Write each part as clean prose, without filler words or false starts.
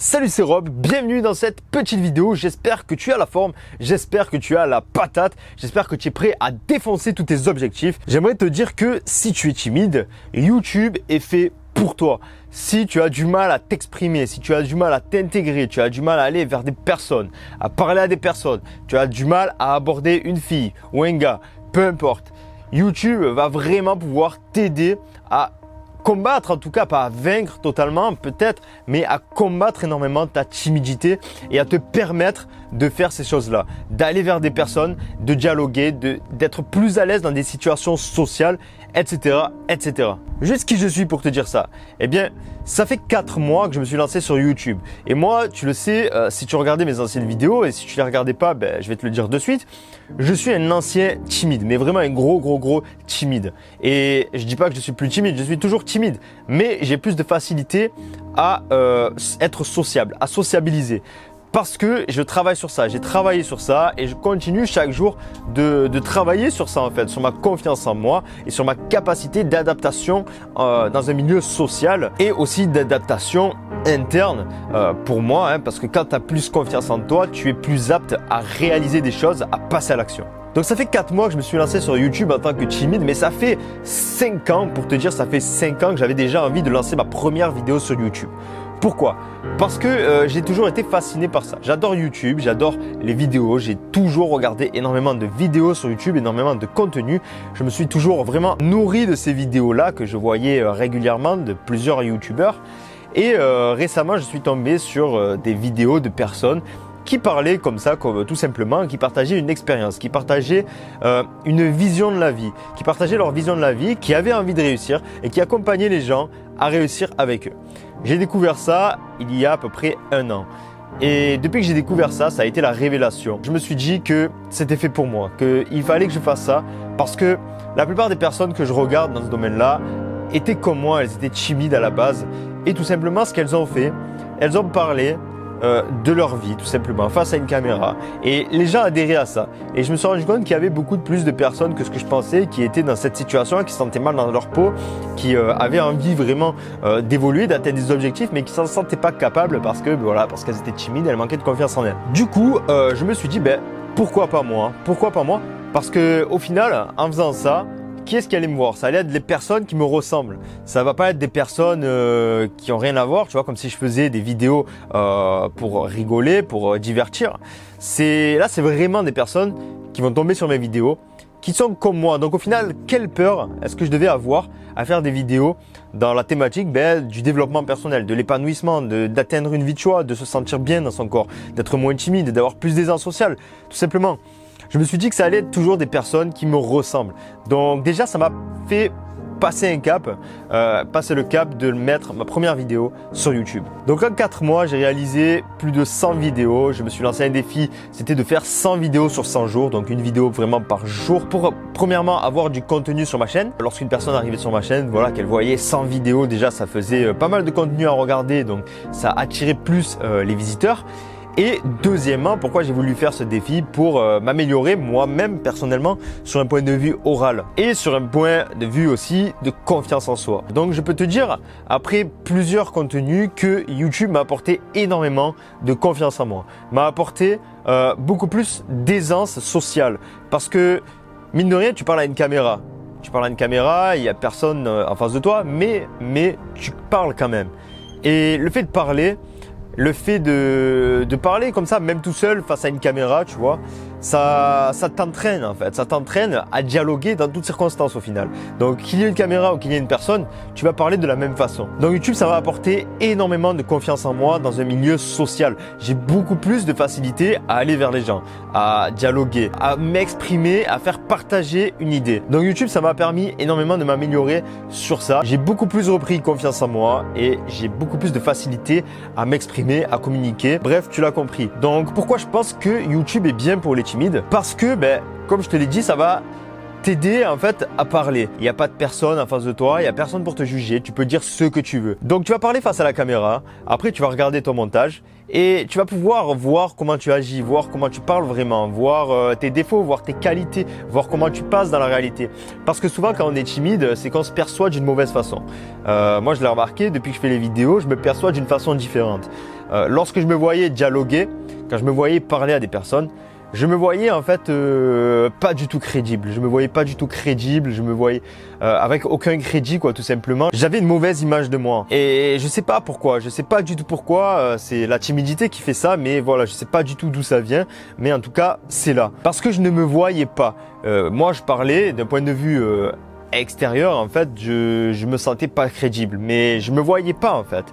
Salut, c'est Rob, bienvenue dans cette petite vidéo. J'espère que tu as la forme, j'espère que tu as la patate, j'espère que tu es prêt à défoncer tous tes objectifs. J'aimerais te dire que si tu es timide, YouTube est fait pour toi. Si tu as du mal à t'exprimer, si tu as du mal à t'intégrer, tu as du mal à aller vers des personnes, à parler à des personnes, tu as du mal à aborder une fille ou un gars, peu importe, YouTube va vraiment pouvoir t'aider à combattre, en tout cas pas à vaincre totalement peut-être, mais à combattre énormément ta timidité et à te permettre de faire ces choses-là, d'aller vers des personnes, de dialoguer, d'être plus à l'aise dans des situations sociales, etc., etc. Juste qui je suis pour te dire ça? Eh bien, ça fait 4 mois que je me suis lancé sur YouTube. Et moi, tu le sais, si tu regardais mes anciennes vidéos, et si tu les regardais pas, je vais te le dire de suite, je suis un ancien timide, mais vraiment un gros timide. Et je dis pas que je suis plus timide, je suis toujours timide, mais j'ai plus de facilité à être sociable, à sociabiliser. Parce que je travaille sur ça, j'ai travaillé sur ça et je continue chaque jour de travailler sur ça en fait, sur ma confiance en moi et sur ma capacité d'adaptation dans un milieu social et aussi d'adaptation interne pour moi, parce que quand tu as plus confiance en toi, tu es plus apte à réaliser des choses, à passer à l'action. Donc ça fait 4 mois que je me suis lancé sur YouTube en tant que timide, mais ça fait 5 ans, pour te dire, ça fait 5 ans que j'avais déjà envie de lancer ma première vidéo sur YouTube. Pourquoi? Parce que j'ai toujours été fasciné par ça. J'adore YouTube, j'adore les vidéos, j'ai toujours regardé énormément de vidéos sur YouTube, énormément de contenu. Je me suis toujours vraiment nourri de ces vidéos-là que je voyais régulièrement de plusieurs YouTubeurs. Et récemment, je suis tombé sur des vidéos de personnes qui parlaient comme ça, comme tout simplement, qui partageaient une expérience, qui partageaient une vision de la vie, qui partageaient leur vision de la vie, qui avaient envie de réussir et qui accompagnaient les gens à réussir avec eux. J'ai découvert ça il y a à peu près 1 an. Et depuis que j'ai découvert ça, ça a été la révélation. Je me suis dit que c'était fait pour moi, qu'il fallait que je fasse ça parce que la plupart des personnes que je regarde dans ce domaine-là étaient comme moi, elles étaient timides à la base. Et tout simplement, ce qu'elles ont fait, elles ont parlé de leur vie tout simplement face à une caméra et les gens adhéraient à ça et je me suis rendu compte qu'il y avait beaucoup plus de personnes que ce que je pensais qui étaient dans cette situation, qui se sentaient mal dans leur peau, qui avaient envie vraiment d'évoluer, d'atteindre des objectifs mais qui s'en sentaient pas capables parce que voilà, parce qu'elles étaient timides, elles manquaient de confiance en elles. Du coup je me suis dit pourquoi pas moi, parce que au final en faisant ça, qui est-ce qui allait me voir? Ça allait être des personnes qui me ressemblent. Ça va pas être des personnes qui ont rien à voir, tu vois, comme si je faisais des vidéos pour rigoler, pour divertir. Là, c'est vraiment des personnes qui vont tomber sur mes vidéos, qui sont comme moi. Donc au final, quelle peur est-ce que je devais avoir à faire des vidéos dans la thématique du développement personnel, de l'épanouissement, d'atteindre une vie de choix, de se sentir bien dans son corps, d'être moins timide, d'avoir plus d'aisance sociale, tout simplement. Je me suis dit que ça allait être toujours des personnes qui me ressemblent. Donc déjà, ça m'a fait passer un cap, passer le cap de mettre ma première vidéo sur YouTube. Donc en 4 mois, j'ai réalisé plus de 100 vidéos. Je me suis lancé un défi, c'était de faire 100 vidéos sur 100 jours. Donc une vidéo vraiment par jour pour premièrement avoir du contenu sur ma chaîne. Lorsqu'une personne arrivait sur ma chaîne, voilà, qu'elle voyait 100 vidéos, déjà ça faisait pas mal de contenu à regarder. Donc ça attirait plus les visiteurs. Et deuxièmement, pourquoi j'ai voulu faire ce défi? Pour m'améliorer moi-même personnellement sur un point de vue oral et sur un point de vue aussi de confiance en soi. Donc je peux te dire, après plusieurs contenus, que YouTube m'a apporté énormément de confiance en moi, m'a apporté beaucoup plus d'aisance sociale. Parce que mine de rien, tu parles à une caméra. Tu parles à une caméra, il n'y a personne en face de toi, mais tu parles quand même. Et le fait de parler, le fait de parler comme ça, même tout seul face à une caméra, tu vois, ça t'entraîne en fait, ça t'entraîne à dialoguer dans toutes circonstances au final. Donc qu'il y ait une caméra ou qu'il y ait une personne, tu vas parler de la même façon. Donc YouTube, ça va apporter énormément de confiance en moi dans un milieu social. J'ai beaucoup plus de facilité à aller vers les gens, à dialoguer, à m'exprimer, à faire partager une idée. Donc YouTube, ça m'a permis énormément de m'améliorer sur ça. J'ai beaucoup plus repris confiance en moi et j'ai beaucoup plus de facilité à m'exprimer, à communiquer. Bref, tu l'as compris. Donc pourquoi je pense que YouTube est bien pour les timides? Parce que, comme je te l'ai dit, ça va t'aider en fait à parler. Il n'y a pas de personne en face de toi, il n'y a personne pour te juger, tu peux dire ce que tu veux. Donc tu vas parler face à la caméra, après tu vas regarder ton montage et tu vas pouvoir voir comment tu agis, voir comment tu parles vraiment, voir tes défauts, voir tes qualités, voir comment tu passes dans la réalité. Parce que souvent quand on est timide, c'est qu'on se perçoit d'une mauvaise façon. Moi je l'ai remarqué, depuis que je fais les vidéos, je me perçois d'une façon différente. lorsque je me voyais dialoguer, quand je me voyais parler à des personnes, je me voyais en fait pas du tout crédible. Je me voyais pas du tout crédible. Je me voyais avec aucun crédit, quoi, tout simplement. J'avais une mauvaise image de moi. Et je sais pas pourquoi. Je sais pas du tout pourquoi. C'est la timidité qui fait ça. Mais voilà, je sais pas du tout d'où ça vient. Mais en tout cas, c'est là. Parce que je ne me voyais pas. Moi, je parlais d'un point de vue extérieur. En fait, je me sentais pas crédible. Mais je me voyais pas en fait.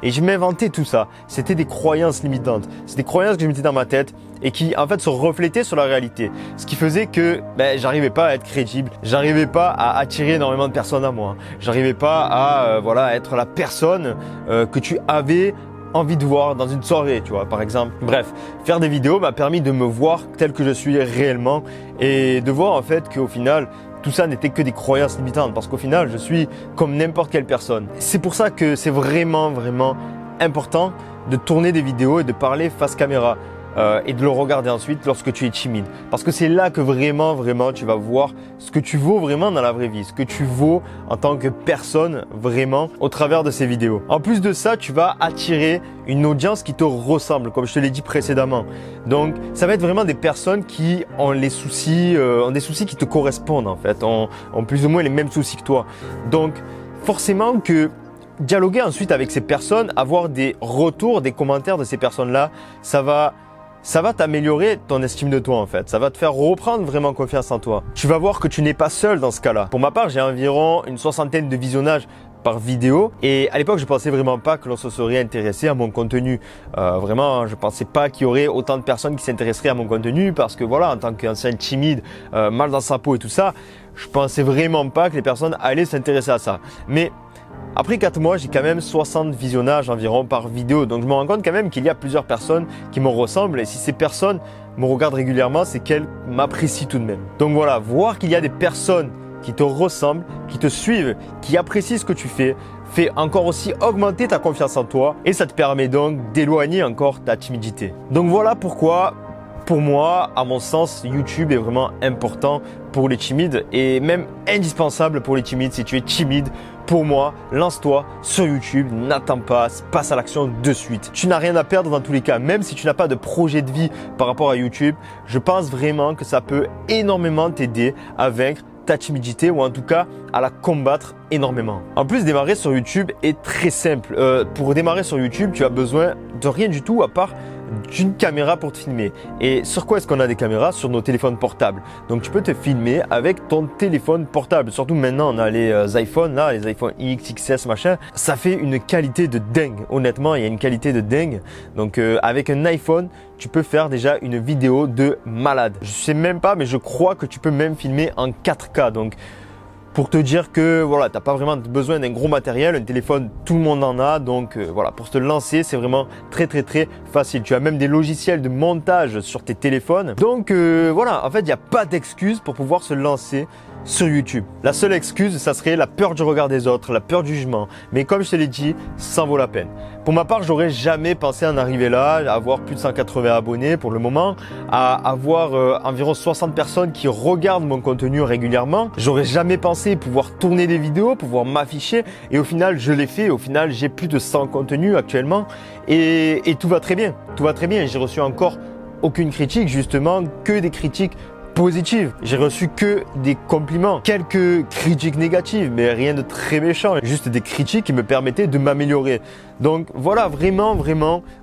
Et je m'inventais tout ça. C'était des croyances limitantes. C'est des croyances que je mettais dans ma tête et qui en fait se reflétaient sur la réalité. Ce qui faisait que j'arrivais pas à être crédible. J'arrivais pas à attirer énormément de personnes à moi. J'arrivais pas à être la personne que tu avais envie de voir dans une soirée, tu vois, par exemple. Bref, faire des vidéos m'a permis de me voir tel que je suis réellement et de voir en fait qu'au final, tout ça n'était que des croyances limitantes parce qu'au final, je suis comme n'importe quelle personne. C'est pour ça que c'est vraiment, vraiment important de tourner des vidéos et de parler face caméra et de le regarder ensuite lorsque tu es timide. Parce que c'est là que vraiment, vraiment, tu vas voir ce que tu vaux vraiment dans la vraie vie, ce que tu vaux en tant que personne vraiment au travers de ces vidéos. En plus de ça, tu vas attirer une audience qui te ressemble, comme je te l'ai dit précédemment. Donc, ça va être vraiment des personnes qui ont des soucis qui te correspondent en fait, ont plus ou moins les mêmes soucis que toi. Donc, forcément que dialoguer ensuite avec ces personnes, avoir des retours, des commentaires de ces personnes-là, ça va t'améliorer ton estime de toi en fait. Ça va te faire reprendre vraiment confiance en toi. Tu vas voir que tu n'es pas seul dans ce cas-là. Pour ma part, j'ai environ une 60aine de visionnages par vidéo et à l'époque, je pensais vraiment pas que l'on se serait intéressé à mon contenu. Vraiment, je pensais pas qu'il y aurait autant de personnes qui s'intéresseraient à mon contenu parce que voilà, en tant qu'ancien timide, mal dans sa peau et tout ça, je pensais vraiment pas que les personnes allaient s'intéresser à ça. Mais après 4 mois, j'ai quand même 60 visionnages environ par vidéo. Donc je me rends compte quand même qu'il y a plusieurs personnes qui me ressemblent. Et si ces personnes me regardent régulièrement, c'est qu'elles m'apprécient tout de même. Donc voilà, voir qu'il y a des personnes qui te ressemblent, qui te suivent, qui apprécient ce que tu fais, fait encore aussi augmenter ta confiance en toi. Et ça te permet donc d'éloigner encore ta timidité. Donc voilà pourquoi, pour moi, à mon sens, YouTube est vraiment important pour les timides et même indispensable pour les timides. Si tu es timide, pour moi, lance-toi sur YouTube, n'attends pas, passe à l'action de suite. Tu n'as rien à perdre dans tous les cas, même si tu n'as pas de projet de vie par rapport à YouTube, je pense vraiment que ça peut énormément t'aider à vaincre ta timidité ou en tout cas à la combattre énormément. En plus, démarrer sur YouTube est très simple. Pour démarrer sur YouTube, tu as besoin de rien du tout à part d'une caméra pour te filmer. Et sur quoi est-ce qu'on a des caméras? Sur nos téléphones portables. Donc tu peux te filmer avec ton téléphone portable. Surtout maintenant, on a les iPhones, là, les iPhone X, XS, machin. Ça fait une qualité de dingue. Honnêtement, il y a une qualité de dingue. Donc avec un iPhone, tu peux faire déjà une vidéo de malade. Je sais même pas, mais je crois que tu peux même filmer en 4K. Donc pour te dire que voilà, t'as pas vraiment besoin d'un gros matériel, un téléphone tout le monde en a, donc voilà, pour te lancer c'est vraiment très facile. Tu as même des logiciels de montage sur tes téléphones, donc voilà, en fait il n'y a pas d'excuse pour pouvoir se lancer sur YouTube. La seule excuse, ça serait la peur du regard des autres, la peur du jugement. Mais comme je te l'ai dit, ça vaut la peine. Pour ma part, j'aurais jamais pensé en arriver là, à avoir plus de 180 abonnés pour le moment, à avoir environ 60 personnes qui regardent mon contenu régulièrement. J'aurais jamais pensé pouvoir tourner des vidéos, pouvoir m'afficher. Et au final, je l'ai fait. Au final, j'ai plus de 100 contenus actuellement. Et tout va très bien. Tout va très bien. J'ai reçu encore aucune critique, justement, que des critiques positive. J'ai reçu que des compliments, quelques critiques négatives, mais rien de très méchant, juste des critiques qui me permettaient de m'améliorer. Donc voilà, vraiment,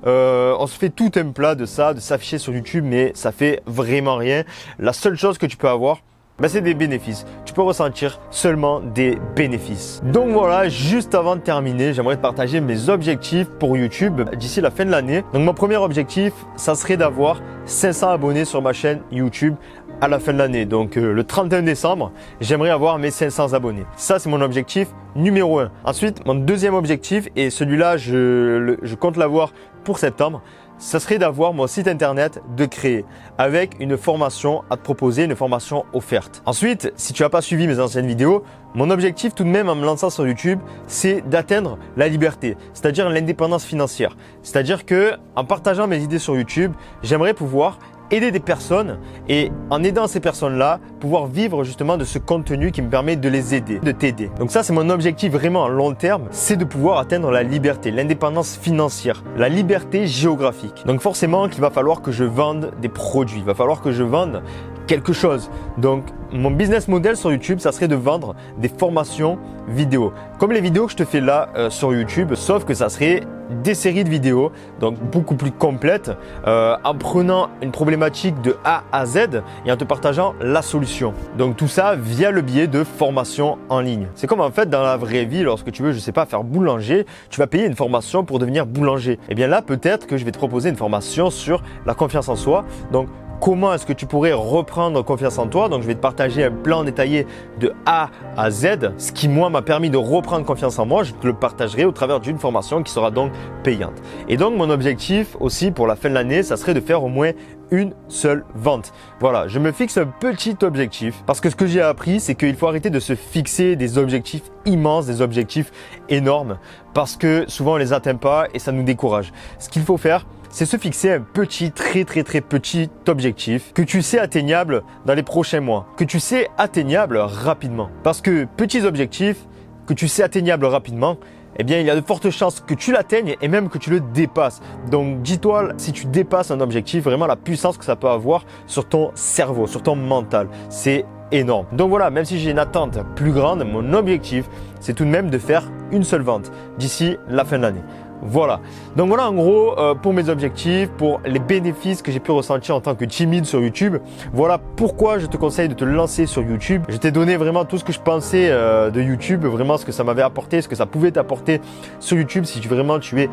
on se fait tout un plat de ça, de s'afficher sur YouTube, mais ça fait vraiment rien. La seule chose que tu peux avoir, c'est des bénéfices. Tu peux ressentir seulement des bénéfices. Donc voilà, juste avant de terminer, j'aimerais te partager mes objectifs pour YouTube d'ici la fin de l'année. Donc mon premier objectif, ça serait d'avoir 500 abonnés sur ma chaîne YouTube à la fin de l'année. Donc le 31 décembre, j'aimerais avoir mes 500 abonnés. Ça, c'est mon objectif numéro 1. Ensuite, mon deuxième objectif, et celui-là, je compte l'avoir pour septembre, ça serait d'avoir mon site internet de créer avec une formation à te proposer, une formation offerte. Ensuite, si tu n'as pas suivi mes anciennes vidéos, mon objectif tout de même en me lançant sur YouTube, c'est d'atteindre la liberté, c'est-à-dire l'indépendance financière. C'est-à-dire que en partageant mes idées sur YouTube, j'aimerais pouvoir aider des personnes et en aidant ces personnes-là, pouvoir vivre justement de ce contenu qui me permet de les aider, de t'aider. Donc ça, c'est mon objectif vraiment à long terme, c'est de pouvoir atteindre la liberté, l'indépendance financière, la liberté géographique. Donc forcément qu'il va falloir que je vende des produits, il va falloir que je vende quelque chose. Donc mon business model sur YouTube, ça serait de vendre des formations vidéo. Comme les vidéos que je te fais là sur YouTube, sauf que ça serait des séries de vidéos, donc beaucoup plus complètes, en prenant une problématique de A à Z et en te partageant la solution. Donc tout ça via le biais de formations en ligne. C'est comme en fait dans la vraie vie, lorsque tu veux, je sais pas, faire boulanger, tu vas payer une formation pour devenir boulanger. Et bien là, peut-être que je vais te proposer une formation sur la confiance en soi. Donc comment est-ce que tu pourrais reprendre confiance en toi? Donc, je vais te partager un plan détaillé de A à Z. Ce qui, moi, m'a permis de reprendre confiance en moi, je te le partagerai au travers d'une formation qui sera donc payante. Et donc, mon objectif aussi pour la fin de l'année, ça serait de faire au moins une seule vente. Voilà, je me fixe un petit objectif parce que ce que j'ai appris, c'est qu'il faut arrêter de se fixer des objectifs immenses, des objectifs énormes parce que souvent on les atteint pas et ça nous décourage. Ce qu'il faut faire, c'est se fixer un petit, très petit objectif que tu sais atteignable dans les prochains mois, que tu sais atteignable rapidement. Parce que petits objectifs que tu sais atteignable rapidement, eh bien, il y a de fortes chances que tu l'atteignes et même que tu le dépasses. Donc, dis-toi, si tu dépasses un objectif, vraiment la puissance que ça peut avoir sur ton cerveau, sur ton mental, c'est énorme. Donc voilà, même si j'ai une attente plus grande, mon objectif, c'est tout de même de faire une seule vente d'ici la fin de l'année. Voilà. Donc voilà en gros pour mes objectifs, pour les bénéfices que j'ai pu ressentir en tant que timide sur YouTube. Voilà pourquoi je te conseille de te lancer sur YouTube. Je t'ai donné vraiment tout ce que je pensais de YouTube, vraiment ce que ça m'avait apporté, ce que ça pouvait t'apporter sur YouTube si vraiment tu es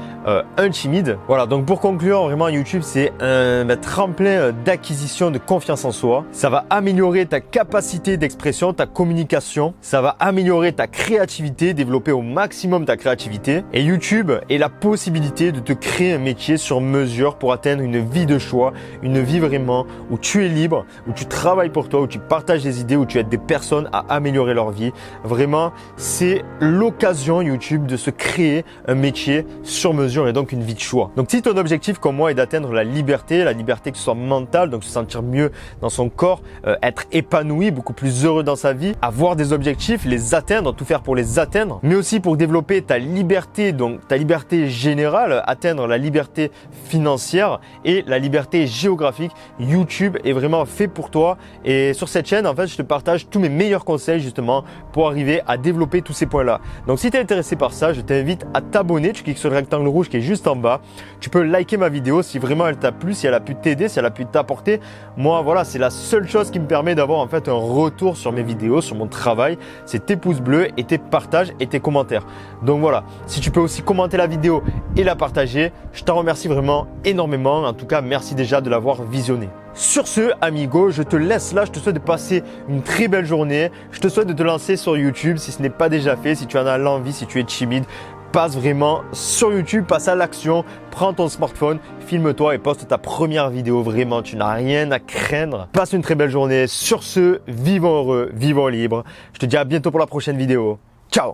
un timide. Voilà, donc pour conclure, vraiment YouTube c'est un tremplin d'acquisition de confiance en soi. Ça va améliorer ta capacité d'expression, ta communication. Ça va améliorer ta créativité, développer au maximum ta créativité. Et YouTube est la possibilité de te créer un métier sur mesure pour atteindre une vie de choix, une vie vraiment où tu es libre, où tu travailles pour toi, où tu partages des idées, où tu aides des personnes à améliorer leur vie. Vraiment, c'est l'occasion YouTube de se créer un métier sur mesure et donc une vie de choix. Donc si ton objectif comme moi est d'atteindre la liberté que ce soit mentale, donc se sentir mieux dans son corps, être épanoui, beaucoup plus heureux dans sa vie, avoir des objectifs, les atteindre, tout faire pour les atteindre, mais aussi pour développer ta liberté, donc ta liberté générale, atteindre la liberté financière et la liberté géographique. YouTube est vraiment fait pour toi et sur cette chaîne, en fait, je te partage tous mes meilleurs conseils justement pour arriver à développer tous ces points-là. Donc, si tu es intéressé par ça, je t'invite à t'abonner. Tu cliques sur le rectangle rouge qui est juste en bas. Tu peux liker ma vidéo si vraiment elle t'a plu, si elle a pu t'aider, si elle a pu t'apporter. Moi, voilà, c'est la seule chose qui me permet d'avoir en fait un retour sur mes vidéos, sur mon travail. C'est tes pouces bleus et tes partages et tes commentaires. Donc voilà, si tu peux aussi commenter la vidéo et la partager, je t'en remercie vraiment énormément. En tout cas, merci déjà de l'avoir visionné. Sur ce, amigo, je te laisse là. Je te souhaite de passer une très belle journée. Je te souhaite de te lancer sur YouTube si ce n'est pas déjà fait, si tu en as l'envie, si tu es timide. Passe vraiment sur YouTube, passe à l'action, prends ton smartphone, filme-toi et poste ta première vidéo. Vraiment, tu n'as rien à craindre. Passe une très belle journée. Sur ce, vivons heureux, vivons libres. Je te dis à bientôt pour la prochaine vidéo. Ciao!